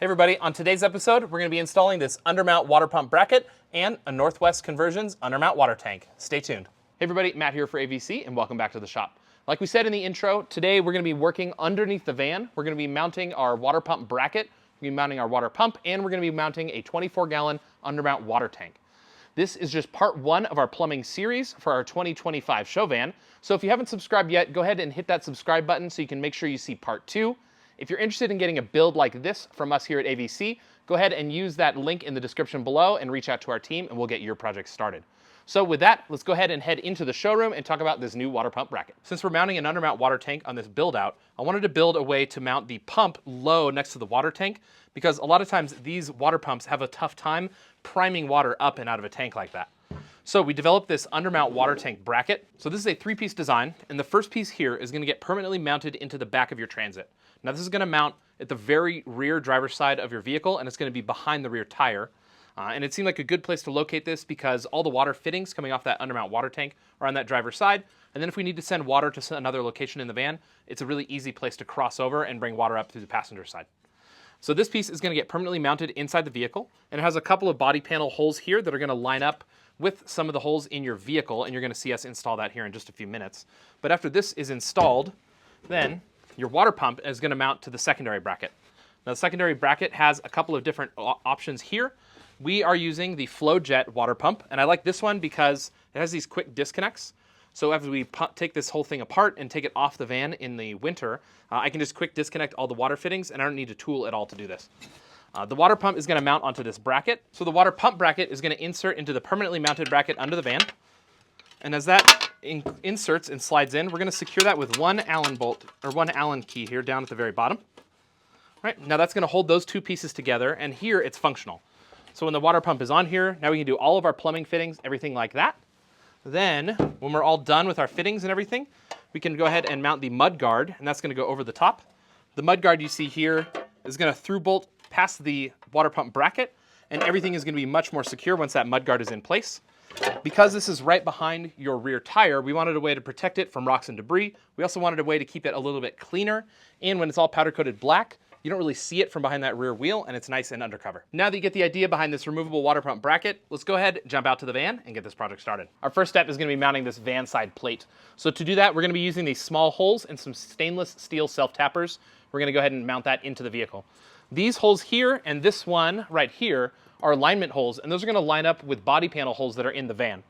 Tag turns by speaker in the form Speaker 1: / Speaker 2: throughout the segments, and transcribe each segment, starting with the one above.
Speaker 1: Hey everybody, on today's episode, we're going to be installing this Undermount water pump bracket and a Northwest Conversions Undermount water tank. Stay tuned. Hey everybody, Matt here for AVC and welcome back to the shop. Like we said in the intro, today we're going to be working underneath the van. We're going to be mounting our water pump bracket, we're going to be mounting our water pump, and we're going to be mounting a 24-gallon Undermount water tank. This is just part one of our plumbing series for our 2025 show van. So if you haven't subscribed yet, go ahead and hit that subscribe button so you can make sure you see part two. If you're interested in getting a build like this from us here at AVC, go ahead and use that link in the description below and reach out to our team and we'll get your project started. So with that, let's go ahead and head into the showroom and talk about this new water pump bracket. Since we're mounting an Undermount water tank on this build out, I wanted to build a way to mount the pump low next to the water tank because a lot of times these water pumps have a tough time priming water up and out of a tank like that. So we developed this Undermount water tank bracket. So this is a three-piece design, and the first piece here is going to get permanently mounted into the back of your Transit. Now this is going to mount at the very rear driver's side of your vehicle, and it's going to be behind the rear tire. And it seemed like a good place to locate this because all the water fittings coming off that Undermount water tank are on that driver's side. And then if we need to send water to another location in the van, it's a really easy place to cross over and bring water up through the passenger side. So this piece is going to get permanently mounted inside the vehicle, and it has a couple of body panel holes here that are going to line up with some of the holes in your vehicle, and you're going to see us install that here in just a few minutes. But after this is installed, then your water pump is going to mount to the secondary bracket. Now the secondary bracket has a couple of different options here. We are using the FlowJet water pump, and I like this one because it has these quick disconnects. So after we take this whole thing apart and take it off the van in the winter, I can just quick disconnect all the water fittings, and I don't need a tool at all to do this. The water pump is going to mount onto this bracket. So the water pump bracket is going to insert into the permanently mounted bracket under the van. And as that inserts and slides in, we're going to secure that with one Allen bolt, or one Allen key here down at the very bottom. All right, now that's going to hold those two pieces together, and here it's functional. So when the water pump is on here, now we can do all of our plumbing fittings, everything like that. Then, when we're all done with our fittings and everything, we can go ahead and mount the mud guard, and that's going to go over the top. The mud guard you see here is going to through bolt past the water pump bracket, and everything is going to be much more secure once that mud guard is in place. Because this is right behind your rear tire, we wanted a way to protect it from rocks and debris. We also wanted a way to keep it a little bit cleaner, and when it's all powder coated black, you don't really see it from behind that rear wheel, and it's nice and undercover. Now that you get the idea behind this removable water pump bracket, let's go ahead, jump out to the van, and get this project started. Our first step is going to be mounting this van side plate. So to do that, we're going to be using these small holes and some stainless steel self-tappers. We're going to go ahead and mount that into the vehicle. These holes here and this one right here are alignment holes, and those are going to line up with body panel holes that are in the van.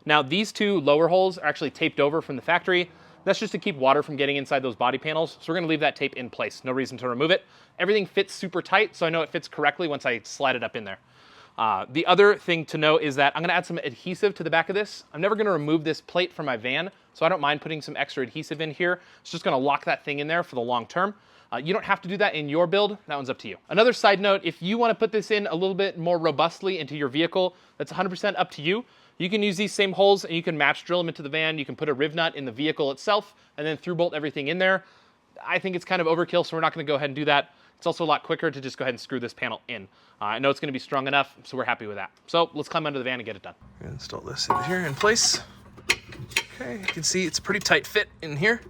Speaker 1: Now these two lower holes are actually taped over from the factory. That's just to keep water from getting inside those body panels, so we're going to leave that tape in place. No reason to remove it. Everything fits super tight, so I know it fits correctly once I slide it up in there. The other thing to know is that I'm going to add some adhesive to the back of this. I'm never going to remove this plate from my van, so I don't mind putting some extra adhesive in here. It's just going to lock that thing in there for the long term. You don't have to do that in your build. That one's up to you. Another side note, if you want to put this in a little bit more robustly into your vehicle, that's 100% up to you. You can use these same holes and you can match drill them into the van. You can put a riv nut in the vehicle itself and then through bolt everything in there. I think it's kind of overkill, so we're not going to go ahead and do that. It's also a lot quicker to just go ahead and screw this panel in. I know it's going to be strong enough, so we're happy with that. So let's climb under the van and get it done.
Speaker 2: I'm going to install this in here in place. Okay, you can see it's a pretty tight fit in here.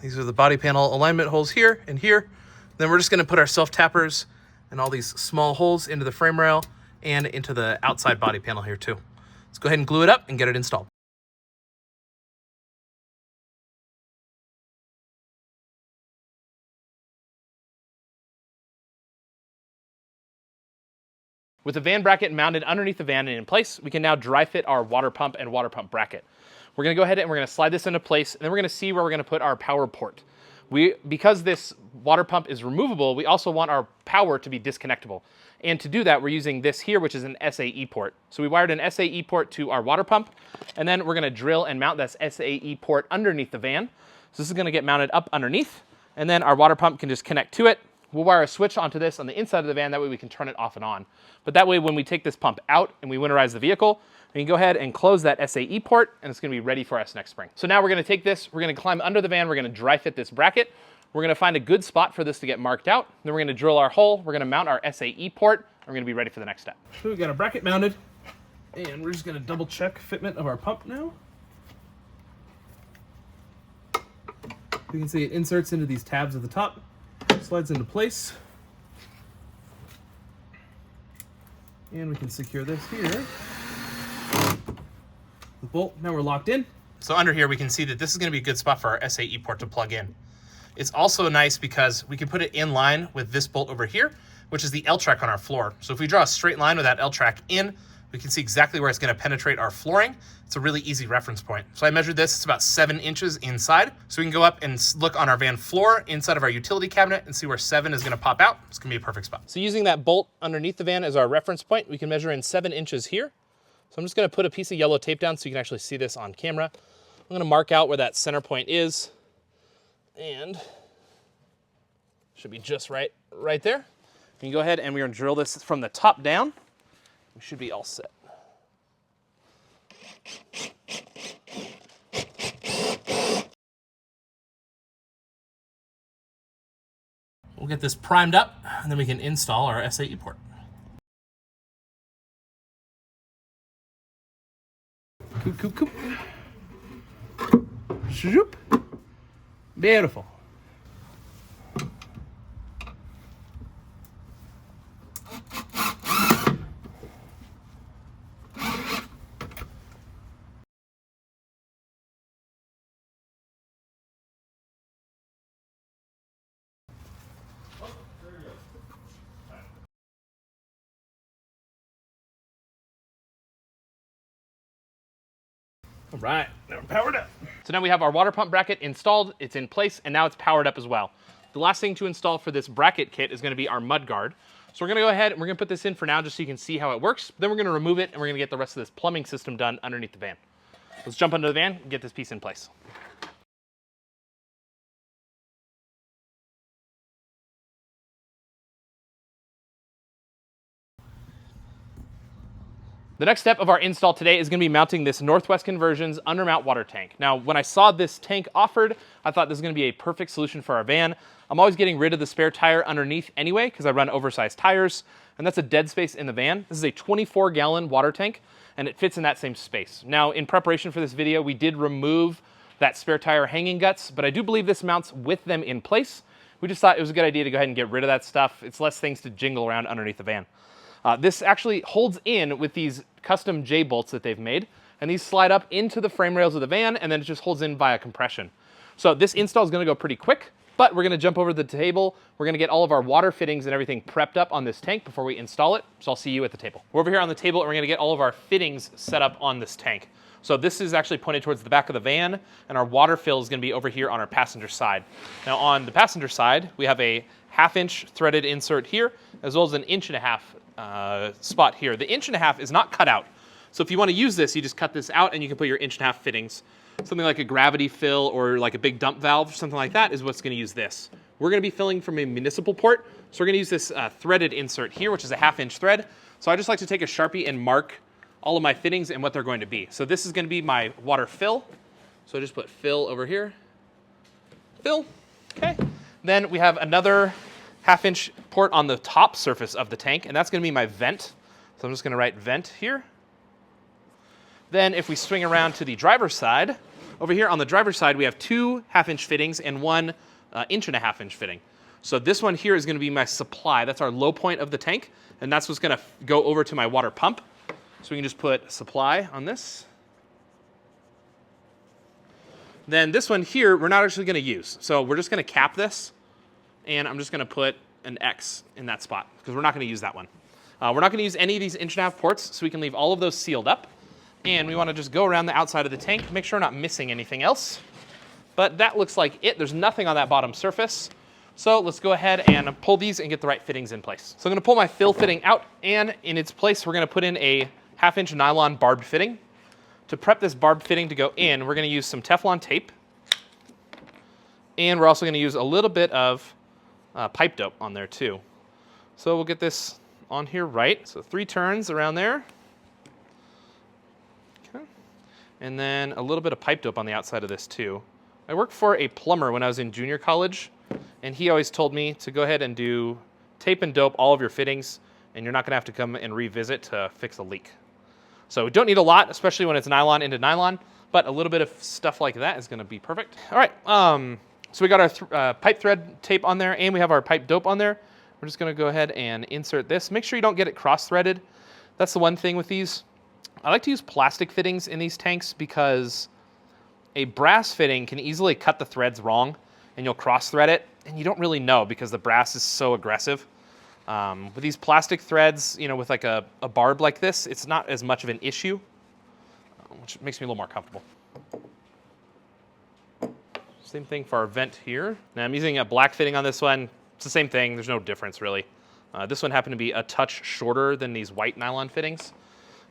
Speaker 2: These are the body panel alignment holes here and here. Then we're just going to put our self-tappers and all these small holes into the frame rail and into the outside body panel here too. Let's go ahead and glue it up and get it installed.
Speaker 1: With the van bracket mounted underneath the van and in place, we can now dry fit our water pump and water pump bracket. We're going to go ahead and we're going to slide this into place, and then we're going to see where we're going to put our power port. Because this water pump is removable, we also want our power to be disconnectable. And to do that, we're using this here, which is an SAE port. So we wired an SAE port to our water pump, and then we're going to drill and mount this SAE port underneath the van. So this is going to get mounted up underneath, and then our water pump can just connect to it. We'll wire a switch onto this on the inside of the van, that way we can turn it off and on. But that way when we take this pump out and we winterize the vehicle, we can go ahead and close that SAE port, and it's going to be ready for us next spring. So now we're going to take this, we're going to climb under the van, we're going to dry fit this bracket, we're going to find a good spot for this to get marked out, then we're going to drill our hole, we're going to mount our SAE port, and we're going to be ready for the next step.
Speaker 2: So we've got a bracket mounted, and we're just going to double check fitment of our pump now. You can see it inserts into these tabs at the top, slides into place. And we can secure this here. The bolt, now we're locked in. So under here, we can see that this is gonna be a good spot for our SAE port to plug in. It's also nice because we can put it in line with this bolt over here, which is the L-track on our floor. So if we draw a straight line with that L-track in, we can see exactly where it's gonna penetrate our flooring. It's a really easy reference point. So I measured this, it's about 7 inches inside. So we can go up and look on our van floor inside of our utility cabinet and see where 7 is gonna pop out. It's gonna be a perfect spot. So using that bolt underneath the van as our reference point, we can measure in 7 inches here. So I'm just gonna put a piece of yellow tape down so you can actually see this on camera. I'm gonna mark out where that center point is, and should be just right there. You can go ahead and we're gonna drill this from the top down. We should be all set. We'll get this primed up and then we can install our SAE port. Coop. Shoop. Beautiful. All right, now we're powered up. So now we have our water pump bracket installed, it's in place, and now it's powered up as well. The last thing to install for this bracket kit is gonna be our mud guard. So we're gonna go ahead and we're gonna put this in for now just so you can see how it works. Then we're gonna remove it and we're gonna get the rest of this plumbing system done underneath the van. Let's jump under the van and get this piece in place. The next step of our install today is going to be mounting this Northwest Conversions Undermount Water Tank. Now, when I saw this tank offered, I thought this was going to be a perfect solution for our van. I'm always getting rid of the spare tire underneath anyway because I run oversized tires, and that's a dead space in the van. This is a 24-gallon water tank, and it fits in that same space. Now, in preparation for this video, we did remove that spare tire hanging guts, but I do believe this mounts with them in place. We just thought it was a good idea to go ahead and get rid of that stuff. It's less things to jingle around underneath the van. This actually holds in with these custom J-bolts that they've made, and these slide up into the frame rails of the van, and then it just holds in via compression. So this install is going to go pretty quick, but we're going to jump over to the table. We're going to get all of our water fittings and everything prepped up on this tank before we install it, so I'll see you at the table. We're over here on the table, and we're going to get all of our fittings set up on this tank. So this is actually pointed towards the back of the van, and our water fill is going to be over here on our passenger side. Now on the passenger side, we have a 1/2-inch threaded insert here, as well as an 1.5-inch spot here. The 1.5 is not cut out. So if you want to use this, you just cut this out and you can put your 1.5 fittings. Something like a gravity fill or like a big dump valve, something like that is what's going to use this. We're going to be filling from a municipal port. So we're going to use this threaded insert here, which is a 1/2-inch thread. So I just like to take a Sharpie and mark all of my fittings and what they're going to be. So this is going to be my water fill. So I just put fill over here. Fill, okay. Then we have another 1/2-inch port on the top surface of the tank, and that's going to be my vent. So I'm just going to write vent here. Then if we swing around to the driver's side, over here on the driver's side, we have 2 1/2-inch fittings and 1 1.5-inch fitting. So this one here is going to be my supply. That's our low point of the tank, and that's what's going to go over to my water pump. So we can just put supply on this. Then this one here, we're not actually going to use. So we're just going to cap this, and I'm just going to put an X in that spot because we're not going to use that one. We're not going to use any of these 1.5-inch ports, so we can leave all of those sealed up. And we want to just go around the outside of the tank, make sure we're not missing anything else. But that looks like it. There's nothing on that bottom surface. So let's go ahead and pull these and get the right fittings in place. So I'm going to pull my fill fitting out, and in its place, we're going to put in a 1/2-inch nylon barbed fitting. To prep this barbed fitting to go in, we're going to use some Teflon tape. And we're also going to use a little bit of pipe dope on there too. So we'll get this on here right. So 3 turns around there. Okay. And then a little bit of pipe dope on the outside of this too. I worked for a plumber when I was in junior college, and he always told me to go ahead and do tape and dope all of your fittings, and you're not going to have to come and revisit to fix a leak. So we don't need a lot, especially when it's nylon into nylon, but a little bit of stuff like that is going to be perfect. All right,
Speaker 1: So we got our pipe thread tape on there, and we have our pipe dope on there. We're just gonna go ahead and insert this. Make sure you don't get it cross-threaded. That's the one thing with these. I like to use plastic fittings in these tanks because a brass fitting can easily cut the threads wrong, and you'll cross-thread it, and you don't really know because the brass is so aggressive. With these plastic threads, you know, with like a barb like this, it's not as much of an issue, which makes me a little more comfortable. Same thing for our vent here. Now I'm using a black fitting on this one. It's the same thing, there's no difference really. This one happened to be a touch shorter than these white nylon fittings.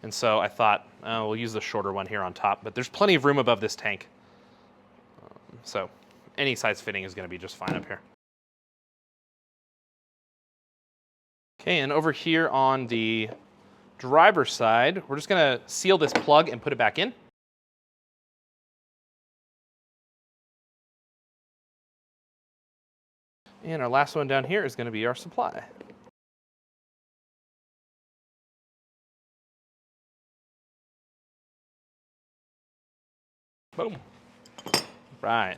Speaker 1: And so I thought, we'll use the shorter one here on top, but there's plenty of room above this tank. So any size fitting is gonna be just fine up here. Okay, and over here on the driver's side, we're just gonna seal this plug and put it back in. And our last one down here is gonna be our supply. Boom. Right.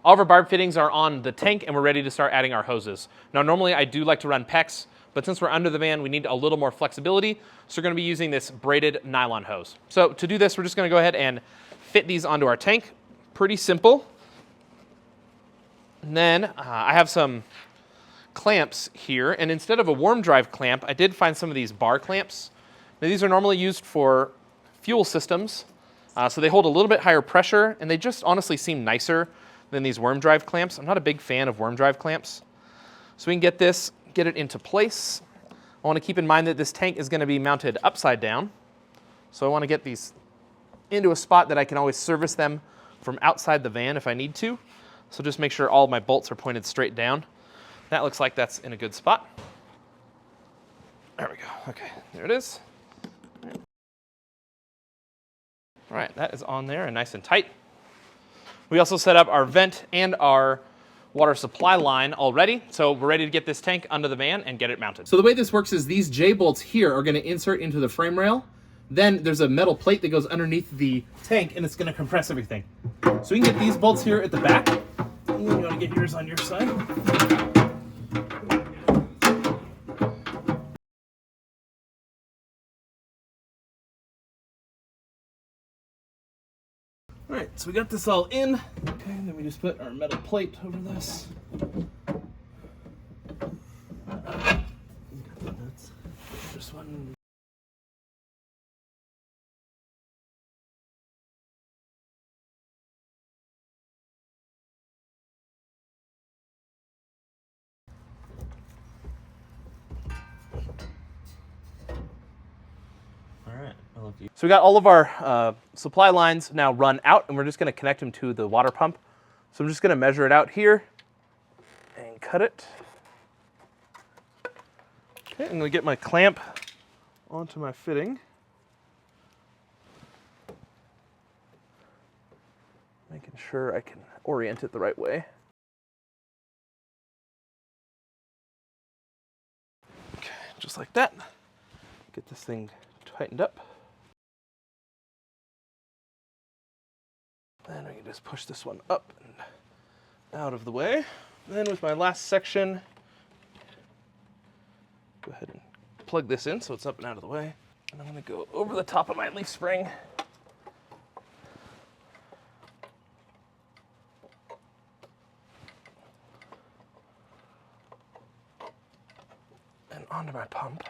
Speaker 1: All of our barb fittings are on the tank and we're ready to start adding our hoses. Now normally I do like to run PEX, but since we're under the van, we need a little more flexibility. So we're gonna be using this braided nylon hose. So to do this, we're just gonna go ahead and fit these onto our tank. Pretty simple. And then I have some clamps here, and instead of a warm drive clamp, I did find some of these bar clamps. Now these are normally used for fuel systems, so they hold a little bit higher pressure, and they just honestly seem nicer than these worm drive clamps. I'm not a big fan of worm drive clamps. So we can get it into place. I want to keep in mind that this tank is going to be mounted upside down, so I want to get these into a spot that I can always service them from outside the van if I need to. So just make sure all of my bolts are pointed straight down. That looks like that's in a good spot. There we go. Okay, there it is. All right, that is on there and nice and tight. We also set up our vent and our water supply line already, so we're ready to get this tank under the van and get it mounted. So the way this works is these J-bolts here are going to insert into the frame rail. Then there's a metal plate that goes underneath the tank, and it's going to compress everything. So we can get these bolts here at the back. And you want to get yours on your side. All right, so we got this all in. Okay, and then we just put our metal plate over this. This one. So we got all of our supply lines now run out, and we're just going to connect them to the water pump. So I'm just going to measure it out here and cut it. Okay, I'm going to get my clamp onto my fitting. Making sure I can orient it the right way. Okay, just like that. Get this thing tightened up. Then I can just push this one up and out of the way. Then with my last section, go ahead and plug this in so it's up and out of the way. And I'm going to go over the top of my leaf spring. And onto my pump.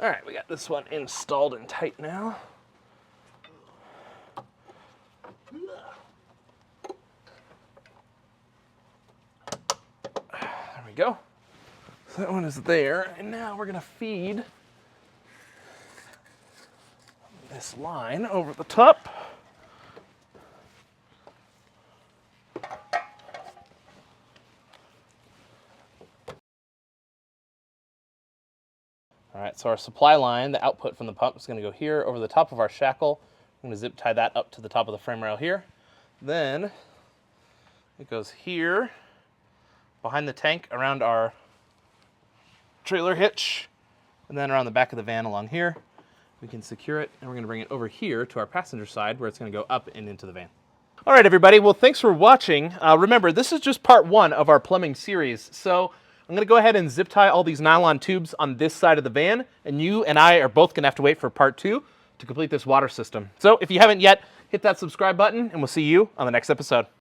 Speaker 1: All right, we got this one installed and tight now. There we go. So that one is there, and now we're gonna feed this line over the top. All right, so our supply line, the output from the pump, is going to go here over the top of our shackle. I'm going to zip tie that up to the top of the frame rail here. Then it goes here behind the tank around our trailer hitch, and then around the back of the van along here. we can secure it, and we're going to bring it over here to our passenger side where it's going to go up and into the van. All right, everybody. Well, thanks for watching. Remember, this is just part 1 of our plumbing series. So I'm going to go ahead and zip tie all these nylon tubes on this side of the van, and you and I are both going to have to wait for part 2 to complete this water system. So if you haven't yet, hit that subscribe button, and we'll see you on the next episode.